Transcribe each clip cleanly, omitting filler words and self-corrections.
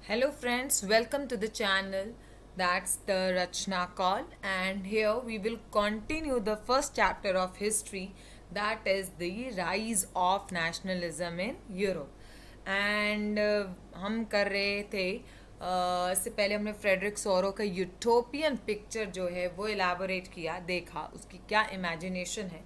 Hello, friends, welcome to the channel. That's the Rachna call, and here we will continue the first chapter of history, that is the rise of nationalism in Europe. And हम कर रहे थे इससे पहले हमने Frederick सोरो का utopian picture जो है वो इलाबोरेट किया, देखा उसकी क्या इमेजिनेशन है।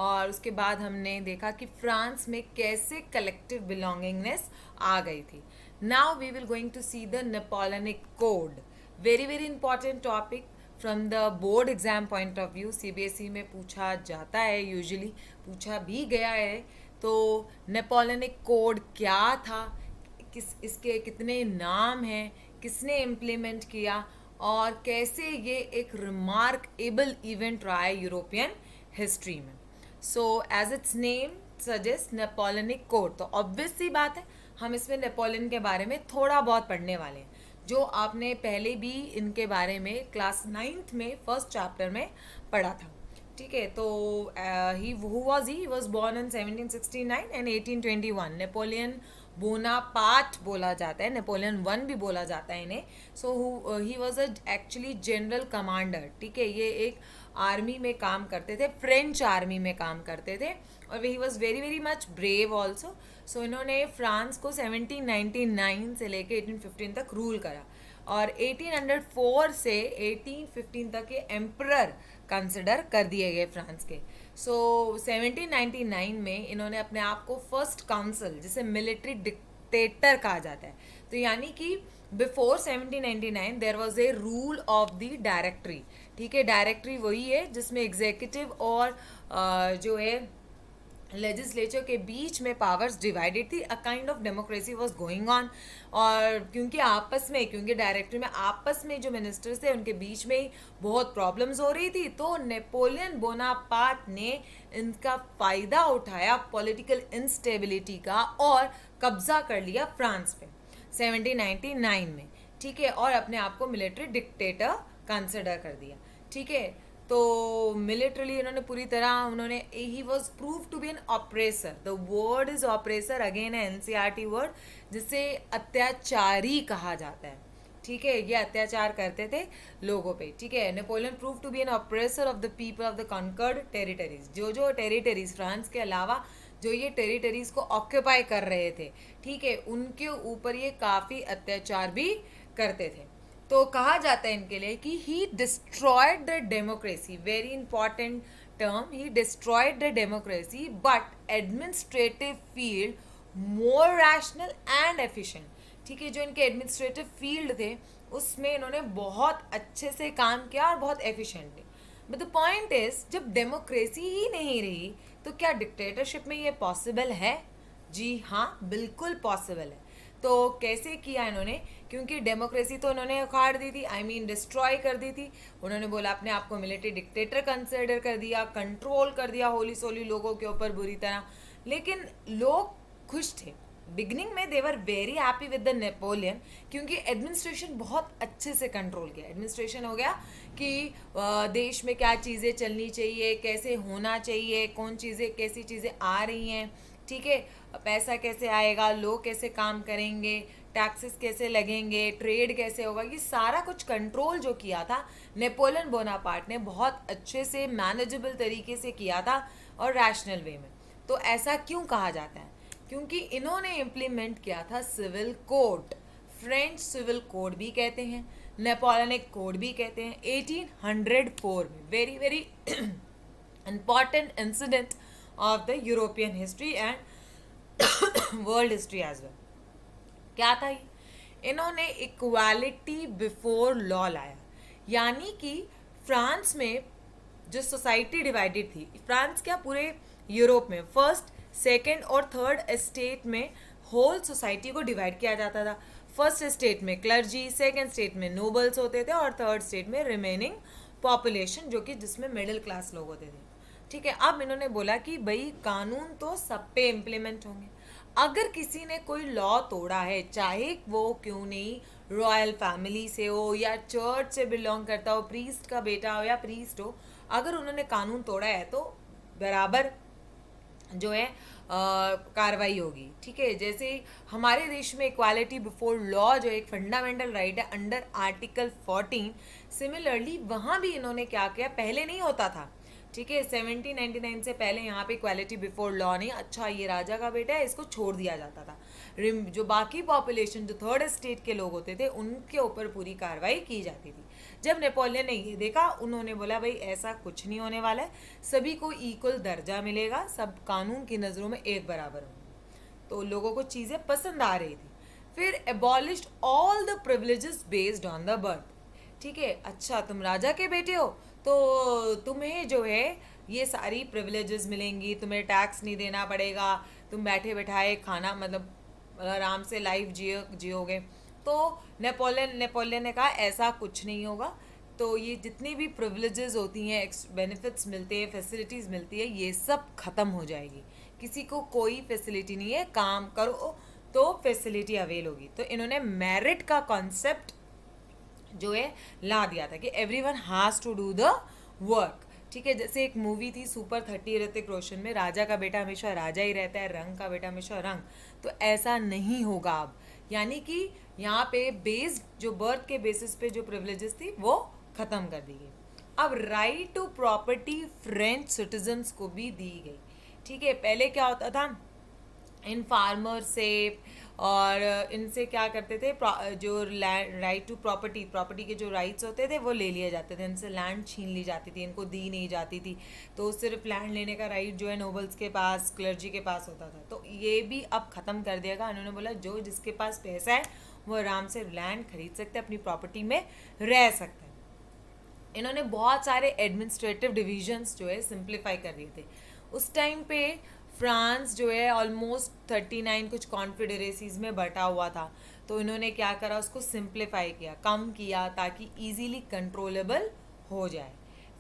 और उसके बाद हमने देखा कि फ्रांस में कैसे कलेक्टिव बिलोंगिंगनेस आ गई थी। Now we will going to see the Napoleonic code, very very important topic from the board exam point of view. CBSE में पूछा जाता है, यूजुअली पूछा भी गया है। तो नेपोलियनिक कोड क्या था, किस इसके कितने नाम हैं, किसने इम्प्लीमेंट किया, और कैसे ये एक रिमार्केबल इवेंट रहा है यूरोपियन हिस्ट्री में। So as its name suggest Napoleonic code, तो ऑब्वियस सी बात है हम इसमें नेपोलियन के बारे में थोड़ा बहुत पढ़ने वाले हैं, जो आपने पहले भी इनके बारे में क्लास 9th में फर्स्ट चैप्टर में पढ़ा था। ठीक है, तो he was born in 1769 and 1821। Napoleon Bonaparte बोला जाता है, नेपोलियन वन भी बोला जाता है इन्हें। So he was a actually general commander. ठीक है, ये एक आर्मी में काम करते थे, फ्रेंच आर्मी में काम करते थे, और he was very very much brave also. So इन्होंने फ्रांस को 1799 से लेके 1815 तक रूल करा, और 1804 से 1815 तक ये एम्परर कंसिडर कर दिए गए फ्रांस के। सो 1799 में इन्होंने अपने आप को फर्स्ट काउंसिल, जिसे मिलिट्री डिक्टेटर कहा जाता है, तो यानी कि before 1799 there was a rule of the directory. ठीक है, डायरेक्टरी वही है जिसमें एग्जीक्यूटिव और जो है लेजिस्लेचर के बीच में पावर्स डिवाइडेड थी। A kind of democracy was going on. और क्योंकि डायरेक्टरी में आपस में जो मिनिस्टर्स थे उनके बीच में ही बहुत प्रॉब्लम्स हो रही थी, तो नेपोलियन बोनापार्ट ने इनका फ़ायदा उठाया पॉलिटिकल इंस्टेबिलिटी का, और कब्जा कर लिया फ्रांस पे 1799 में। ठीक है, और अपने आप को मिलिट्री डिक्टेटर कंसिडर कर दिया। ठीक है, तो मिलिट्रली इन्होंने पूरी तरह उन्होंने ही was prove to be an oppressor. The word is oppressor, again है एनसीईआरटी वर्ड, जिसे अत्याचारी कहा जाता है। ठीक है, ये अत्याचार करते थे लोगों पे। ठीक है, Napoleon prove to be an oppressor of the people of the conquered territories. जो टेरिटरीज फ्रांस के अलावा जो ये टेरिटरीज को ऑक्यूपाई कर रहे थे, ठीक है, उनके ऊपर ये काफ़ी अत्याचार भी करते थे। तो कहा जाता है इनके लिए कि he destroyed the democracy, very important term, he destroyed the democracy but administrative field more rational and efficient. ठीक है, जो इनके एडमिनिस्ट्रेटिव फील्ड थे उसमें इन्होंने बहुत अच्छे से काम किया और बहुत efficiently. But the point is, जब डेमोक्रेसी ही नहीं रही तो क्या डिक्टेटरशिप में ये पॉसिबल है? जी हाँ, बिल्कुल पॉसिबल है। तो कैसे किया इन्होंने? क्योंकि डेमोक्रेसी तो उन्होंने उखाड़ दी थी, आई मीन डिस्ट्रॉय कर दी थी। उन्होंने बोला अपने आप को मिलिट्री डिक्टेटर कंसिडर कर दिया, कंट्रोल कर दिया होली सोली लोगों के ऊपर बुरी तरह। लेकिन लोग खुश थे बिगनिंग में, they were very happy with the Napoleon, क्योंकि एडमिनिस्ट्रेशन बहुत अच्छे से कंट्रोल किया। एडमिनिस्ट्रेशन हो गया कि देश में क्या चीज़ें चलनी चाहिए, कैसे होना चाहिए, कौन चीज़ें कैसी चीज़ें आ रही हैं। ठीक है, पैसा कैसे आएगा, लोग कैसे काम करेंगे, टैक्सेस कैसे लगेंगे, ट्रेड कैसे होगा, ये सारा कुछ कंट्रोल जो किया था नेपोलियन बोनापार्ट ने बहुत अच्छे से मैनेजेबल तरीके से किया था, और रैशनल वे में। तो ऐसा क्यों कहा जाता है? क्योंकि इन्होंने इम्प्लीमेंट किया था civil code. French civil code भी कहते हैं, नेपोलियनिक कोड भी कहते हैं, 1804 में। Very very important incident of the European history and world history as well. क्या था ये? इन्होंने इक्वालिटी बिफोर लॉ लाया, यानी कि फ्रांस में जो सोसाइटी डिवाइडेड थी, फ्रांस क्या पूरे यूरोप में फर्स्ट सेकंड और थर्ड एस्टेट में होल सोसाइटी को डिवाइड किया जाता था। फर्स्ट स्टेट में क्लर्जी, सेकंड स्टेट में नोबल्स होते थे, और थर्ड स्टेट में रिमेनिंग पॉपुलेशन, जो कि जिसमें मिडिल क्लास लोग होते थे। ठीक है, अब इन्होंने बोला कि भाई कानून तो सब पे इम्प्लीमेंट होंगे। अगर किसी ने कोई लॉ तोड़ा है, चाहे वो क्यों नहीं रॉयल फैमिली से हो या चर्च से बिलोंग करता हो, प्रीस्ट का बेटा हो या प्रीस्ट हो, अगर उन्होंने कानून तोड़ा है तो बराबर जो है कार्रवाई होगी। ठीक है, जैसे हमारे देश में इक्वालिटी बिफोर लॉ जो एक फंडामेंटल राइट है अंडर आर्टिकल 14, सिमिलरली वहाँ भी इन्होंने क्या किया, पहले नहीं होता था। ठीक है, 1799 से पहले यहाँ पे इक्वालिटी बिफोर लॉ नहीं, अच्छा ये राजा का बेटा है इसको छोड़ दिया जाता था। जो बाकी पॉपुलेशन जो थर्ड स्टेट के लोग होते थे उनके ऊपर पूरी कार्रवाई की जाती थी। जब नेपोलियन ने ये देखा, उन्होंने बोला भाई ऐसा कुछ नहीं होने वाला है, सभी को इक्वल दर्जा मिलेगा, सब कानून की नज़रों में एक बराबर होंगे। तो लोगों को चीज़ें पसंद आ रही थी। फिर abolished all the privileges based on the birth. ठीक है, अच्छा तुम राजा के बेटे हो तो तुम्हें जो है ये सारी प्रिविलेजेस मिलेंगी, तुम्हें टैक्स नहीं देना पड़ेगा, तुम बैठे बैठाए खाना मतलब आराम से लाइफ जियोगे। तो नेपोलियन ने कहा ऐसा कुछ नहीं होगा। तो ये जितनी भी प्रिविलेजेस होती हैं, बेनिफिट्स मिलते हैं, फैसिलिटीज़ मिलती है, ये सब ख़त्म हो जाएगी। किसी को कोई फैसिलिटी नहीं है, काम करो तो फैसिलिटी अवेल होगी। तो इन्होंने मेरिट का कॉन्सेप्ट जो है ला दिया था कि everyone has to do the work. ठीक है, जैसे एक मूवी थी सुपर 30 ऋतिक रोशन में, राजा का बेटा हमेशा राजा ही रहता है, रंग का बेटा हमेशा रंग। तो ऐसा नहीं होगा अब, यानी कि यहाँ पे बेस्ड जो बर्थ के बेसिस पे जो प्रिविलेजेस थी वो ख़त्म कर दी गई। अब right to property French citizens को भी दी गई। ठीक है, पहले क्या होता था, इन फार्मर से और इनसे क्या करते थे, जो राइट टू प्रॉपर्टी के जो राइट्स होते थे वो ले लिए जाते थे, इनसे लैंड छीन ली जाती थी, इनको दी नहीं जाती थी। तो सिर्फ लैंड लेने का राइट जो है नोबल्स के पास, क्लर्जी के पास होता था। तो ये भी अब ख़त्म कर दिया गया। उन्होंने बोला जो जिसके पास पैसा है वो आराम से लैंड खरीद सकते हैं, अपनी प्रॉपर्टी में रह सकते हैं। इन्होंने बहुत सारे एडमिनिस्ट्रेटिव डिविजन्स जो है सिंप्लीफाई कर दिए थे। उस टाइम पे फ्रांस जो है ऑलमोस्ट 39 कुछ कॉन्फेडरेसीज में बटा हुआ था। तो इन्होंने क्या करा, उसको सिंप्लीफाई किया, कम किया ताकि इजीली कंट्रोलेबल हो जाए।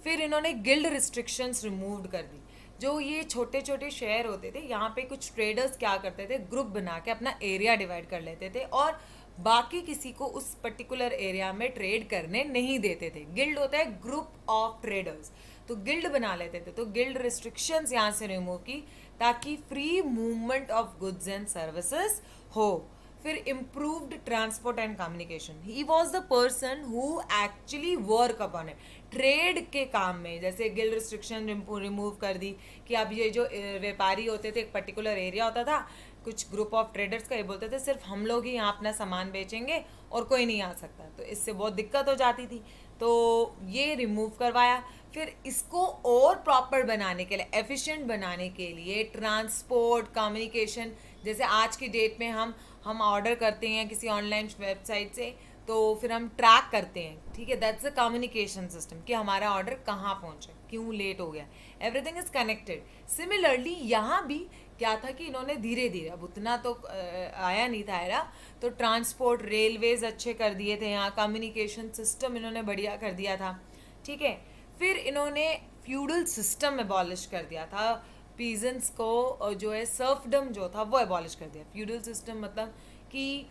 फिर इन्होंने गिल्ड रिस्ट्रिक्शंस रिमूव कर दी। जो ये छोटे छोटे शहर होते थे, यहाँ पे कुछ ट्रेडर्स क्या करते थे, ग्रुप बना के अपना एरिया डिवाइड कर लेते थे और बाकी किसी को उस पर्टिकुलर एरिया में ट्रेड करने नहीं देते थे। गिल्ड होता है ग्रुप ऑफ ट्रेडर्स, तो गिल्ड बना लेते थे। तो गिल्ड रिस्ट्रिक्शंस यहाँ से रिमूव की ताकि free movement of goods and services हो। फिर improved transport and communication, he was the person who actually work upon it, trade के काम में। जैसे गिल्ड रिस्ट्रिक्शन रिमूव कर दी कि अब ये जो व्यापारी होते थे, एक पर्टिकुलर एरिया होता था, कुछ ग्रुप ऑफ ट्रेडर्स का, ये बोलते थे सिर्फ हम लोग ही यहाँ अपना सामान बेचेंगे और कोई नहीं आ सकता। तो इससे बहुत दिक्कत हो जाती थी, तो ये रिमूव करवाया। फिर इसको और प्रॉपर बनाने के लिए, एफिशिएंट बनाने के लिए ट्रांसपोर्ट, कम्युनिकेशन, जैसे आज की डेट में हम ऑर्डर करते हैं किसी ऑनलाइन वेबसाइट से, तो फिर हम ट्रैक करते हैं। ठीक है, दैट्स अ कम्युनिकेशन सिस्टम कि हमारा ऑर्डर कहाँ पहुँचा, क्यों लेट हो गया, एवरीथिंग इज कनेक्टेड। सिमिलरली यहाँ भी क्या था कि इन्होंने धीरे धीरे, अब उतना तो आया नहीं था एरा, तो ट्रांसपोर्ट, रेलवेज अच्छे कर दिए थे, यहाँ कम्युनिकेशन सिस्टम इन्होंने बढ़िया कर दिया था। ठीक है, फिर इन्होंने फ्यूडल सिस्टम एबॉलिश कर दिया था, पीजेंट्स को जो है सर्फडम जो था वो एबॉलिश कर दिया। फ्यूडल सिस्टम मतलब कि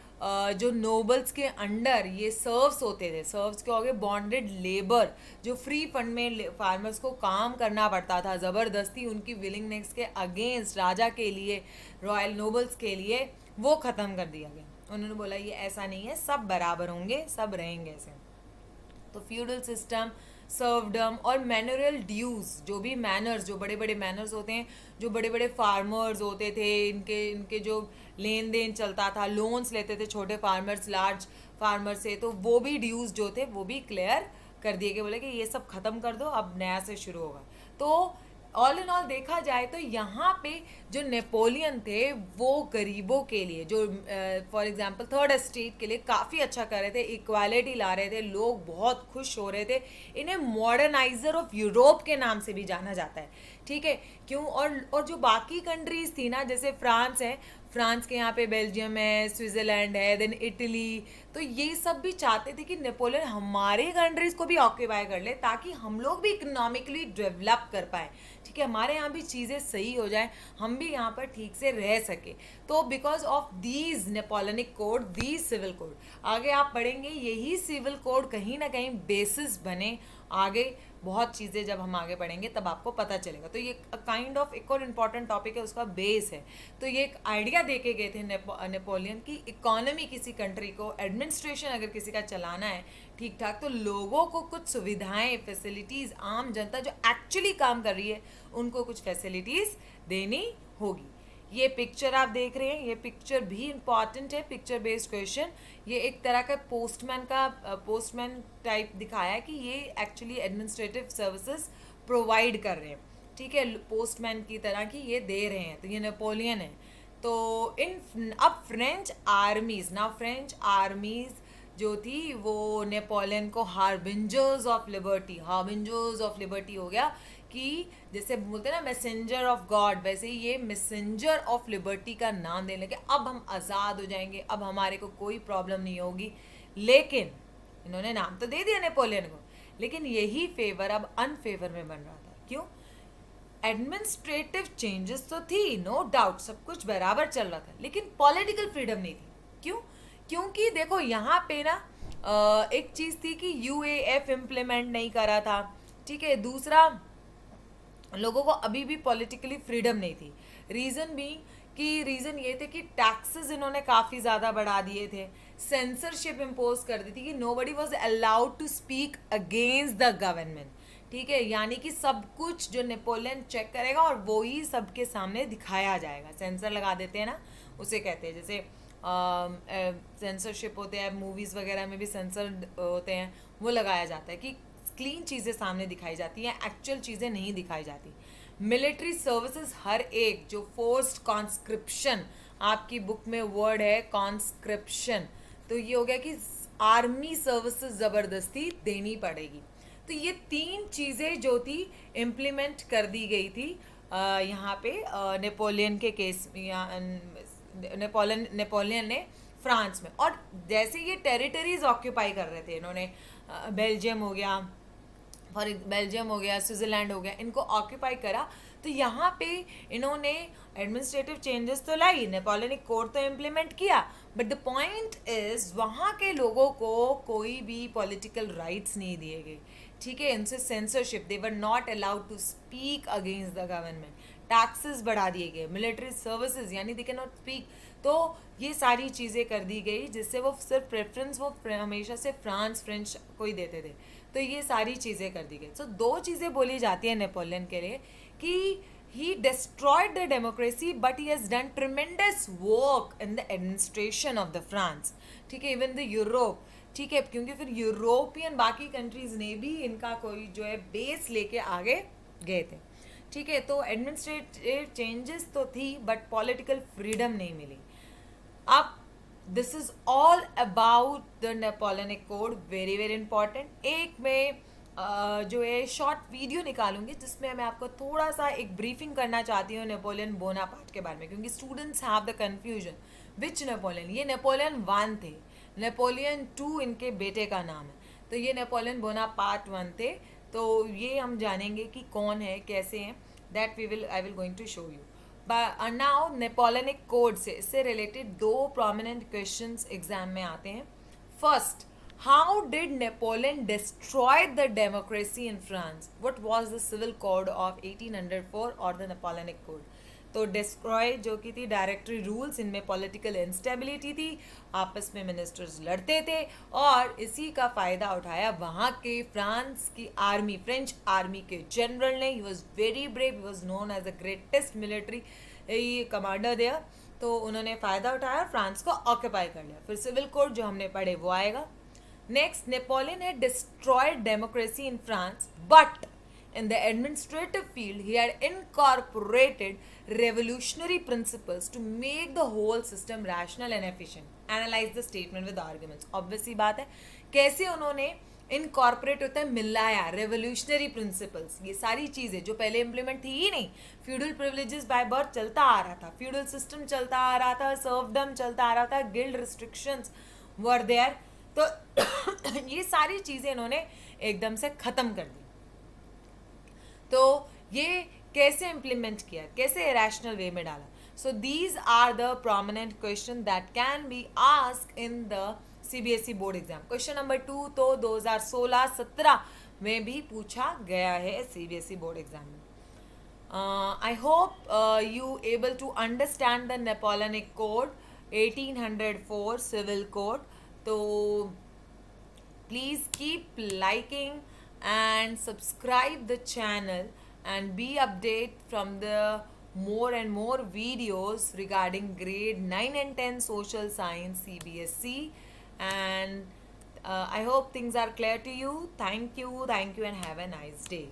जो नोबल्स के अंडर ये सर्व्स होते थे, सर्व्स के हो गए बॉन्डेड लेबर, जो फ्री फंड में फार्मर्स को काम करना पड़ता था ज़बरदस्ती उनकी विलिंगनेस के अगेंस्ट राजा के लिए, रॉयल नोबल्स के लिए, वो ख़त्म कर दिया गया। उन्होंने बोला ये ऐसा नहीं है, सब बराबर होंगे, सब रहेंगे ऐसे। तो फ्यूडल सिस्टम, सर्वडम और मैनोरियल ड्यूज, जो भी मैनर्स, जो बड़े बड़े मैनर्स होते हैं, जो बड़े बड़े फार्मर्स होते थे, इनके जो लेन देन चलता था, लोन्स लेते थे छोटे फार्मर्स लार्ज फार्मर से, तो वो भी ड्यूज जो थे वो भी क्लियर कर दिए कि बोले कि ये सब ख़त्म कर दो, अब नया से शुरू होगा। तो ऑल इन ऑल देखा जाए तो यहाँ पे जो नेपोलियन थे वो गरीबों के लिए, जो फॉर एग्जांपल थर्ड एस्टेट के लिए काफ़ी अच्छा कर रहे थे, इक्वालिटी ला रहे थे, लोग बहुत खुश हो रहे थे। इन्हें मॉडर्नाइजर ऑफ यूरोप के नाम से भी जाना जाता है। ठीक है, क्यों? और जो बाकी कंट्रीज थी ना, जैसे फ्रांस है, फ्रांस के यहाँ पे बेल्जियम है, स्विट्ज़रलैंड है, देन इटली, तो ये सब भी चाहते थे कि नेपोलियन हमारे कंट्रीज़ को भी ऑक्यूपाई कर ले ताकि हम लोग भी इकोनॉमिकली डेवलप कर पाए। ठीक है, हमारे यहाँ भी चीज़ें सही हो जाए, हम भी यहाँ पर ठीक से रह सके। तो because of these Napoleonic code, these civil code, आगे आप पढ़ेंगे, यही सिविल कोड कहीं ना कहीं बेसिस बने आगे बहुत चीज़ें जब हम आगे पढ़ेंगे तब आपको पता चलेगा। तो ये काइंड ऑफ एक और इम्पॉर्टेंट टॉपिक है, उसका बेस है। तो ये एक आइडिया दे के गए थे नेपोलियन की इकोनॉमी किसी कंट्री को, एडमिनिस्ट्रेशन अगर किसी का चलाना है ठीक ठाक, तो लोगों को कुछ सुविधाएं, फैसिलिटीज़, आम जनता जो एक्चुअली काम कर रही है उनको कुछ फैसिलिटीज़ देनी होगी। ये पिक्चर आप देख रहे हैं, ये पिक्चर भी इम्पॉर्टेंट है, पिक्चर बेस्ड क्वेश्चन। ये एक तरह का पोस्टमैन टाइप दिखाया है कि ये एक्चुअली एडमिनिस्ट्रेटिव सर्विसेज प्रोवाइड कर रहे हैं, ठीक है, पोस्टमैन की तरह की ये दे रहे हैं। तो ये नेपोलियन है। तो अब फ्रेंच आर्मीज जो थी वो नेपोलियन को हार्बिंजर्स ऑफ लिबर्टी हो गया, कि जैसे बोलते हैं ना मैसेंजर ऑफ गॉड, वैसे ही ये मैसेंजर ऑफ लिबर्टी का नाम देने लगे। अब हम आज़ाद हो जाएंगे, अब हमारे को कोई प्रॉब्लम नहीं होगी। लेकिन इन्होंने नाम तो दे दिया नेपोलियन को, लेकिन यही फेवर अब अनफेवर में बन रहा था। क्यों? एडमिनिस्ट्रेटिव चेंजेस तो थी, नो डाउट, सब कुछ बराबर चल रहा था, लेकिन पॉलिटिकल फ्रीडम नहीं थी। क्यों? क्योंकि देखो यहाँ पे ना एक चीज़ थी कि यूएएफ इम्प्लीमेंट नहीं करा था, ठीक है। दूसरा, लोगों को अभी भी पॉलिटिकली फ्रीडम नहीं थी। रीज़न ये थे कि टैक्सेस इन्होंने काफ़ी ज़्यादा बढ़ा दिए थे, सेंसरशिप इम्पोज कर दी थी कि nobody was allowed to speak against the government, ठीक है। यानी कि सब कुछ जो नेपोलियन चेक करेगा और वो ही सबके सामने दिखाया जाएगा। सेंसर लगा देते हैं ना, उसे कहते हैं, जैसे सेंसरशिप होते हैं मूवीज़ वगैरह में भी, सेंसर होते हैं, वो लगाया जाता है कि क्लीन चीज़ें सामने दिखाई जाती हैं, एक्चुअल चीज़ें नहीं दिखाई जाती। मिलिट्री सर्विसेज हर एक, जो फोर्स्ड कॉन्स्क्रिप्शन, आपकी बुक में वर्ड है कॉन्स्क्रिप्शन, तो ये हो गया कि आर्मी सर्विसेज ज़बरदस्ती देनी पड़ेगी। तो ये 3 चीज़ें जो थी इम्प्लीमेंट कर दी गई थी यहाँ पे नेपोलियन के केस, नेपोलियन ने फ्रांस में। और जैसे ये टेरिटरीज ऑक्यूपाई कर रहे थे इन्होंने, बेल्जियम हो गया, स्विट्ज़रलैंड हो गया, इनको ऑक्यूपाई करा, तो यहाँ पे इन्होंने एडमिनिस्ट्रेटिव चेंजेस तो लाई, नेपोलियनिक कोड तो इम्प्लीमेंट किया, बट द पॉइंट इज वहाँ के लोगों को कोई भी पॉलिटिकल राइट्स नहीं दिए गए, ठीक है। इनसे censorship, they were not allowed to speak against the government, taxes बढ़ा दिए गए, मिलिट्री सर्विसेज यानी दे कैन नॉट स्पीक। तो ये सारी चीज़ें कर दी गई, जिससे वो सिर्फ प्रेफरेंस वो हमेशा से फ्रेंच को ही देते थे। तो ये सारी चीज़ें कर दी गई। सो 2 चीज़ें बोली जाती हैं नेपोलियन के लिए कि he destroyed the democracy but he has done tremendous work in the administration of the France, ठीक है, इवन द यूरोप, ठीक है, क्योंकि फिर यूरोपियन बाकी कंट्रीज़ ने भी इनका कोई जो है बेस लेके आगे गए थे, ठीक है। तो एडमिनिस्ट्रेटिव चेंजेस तो थी बट पॉलिटिकल फ्रीडम नहीं मिली। अब this is all about the Napoleonic code, very very important. एक मैं जो है शॉर्ट वीडियो निकालूंगी जिसमें मैं आपको थोड़ा सा एक ब्रीफिंग करना चाहती हूँ नेपोलियन बोनापार्ट के बारे में, क्योंकि students have the confusion which Napoleon. ये नेपोलियन 1 थे, नेपोलियन 2 इनके बेटे का नाम है, तो ये नेपोलियन बोनापार्ट 1 थे। तो ये हम जानेंगे कि कौन है, कैसे हैं, that I will going to show you. Now Napoleonic code से इससे रिलेटेड 2 प्रोमिनेंट क्वेश्चंस एग्जाम में आते हैं। First, how did Napoleon destroy the democracy in France? What was the civil code of 1804 और द नेपोलियनिक कोड? तो destroy जो की थी डायरेक्टरी रूल्स, इनमें पॉलिटिकल इंस्टेबिलिटी थी, आपस में मिनिस्टर्स लड़ते थे, और इसी का फ़ायदा उठाया वहाँ के फ्रांस की आर्मी, फ्रेंच आर्मी के जनरल ने। He was very brave, he was known as the greatest military commander there. तो उन्होंने फ़ायदा उठाया और फ्रांस को ऑक्यूपाई कर लिया। फिर सिविल कोड जो हमने पढ़े वो आएगा। Next, Napoleon had destroyed democracy in France but in the administrative field he had incorporated revolutionary principles to make the whole system rational and efficient. Analyze the statement with arguments. Obviously बात है, कैसे उन्होंने incorporate होता है, मिलाया revolutionary principles, ये सारी चीज़ें जो पहले इम्प्लीमेंट थी ही नहीं। फ्यूडल प्रिविलेजेस बाय बर्थ चलता आ रहा था, फ्यूडल सिस्टम चलता आ रहा था, सर्वडम चलता आ रहा था, गिल्ड रिस्ट्रिक्शंस वर देयर। तो ये सारी चीज़ें इन्होंने एकदम से ख़त्म कर दी। तो ये कैसे इम्प्लीमेंट किया, कैसे रैशनल वे में डाला? So these are the prominent question that can be asked in the CBSE board exam. Question number 2 तो 2016-17 में भी पूछा गया है CBSE बोर्ड एग्जाम में. I hope you able to understand the Napoleonic Code 1804 Civil Code. So please keep liking and subscribe the channel and be update from the more and more videos regarding grade 9 and 10 social science CBSE. And I hope things are clear to you. Thank you and have a nice day.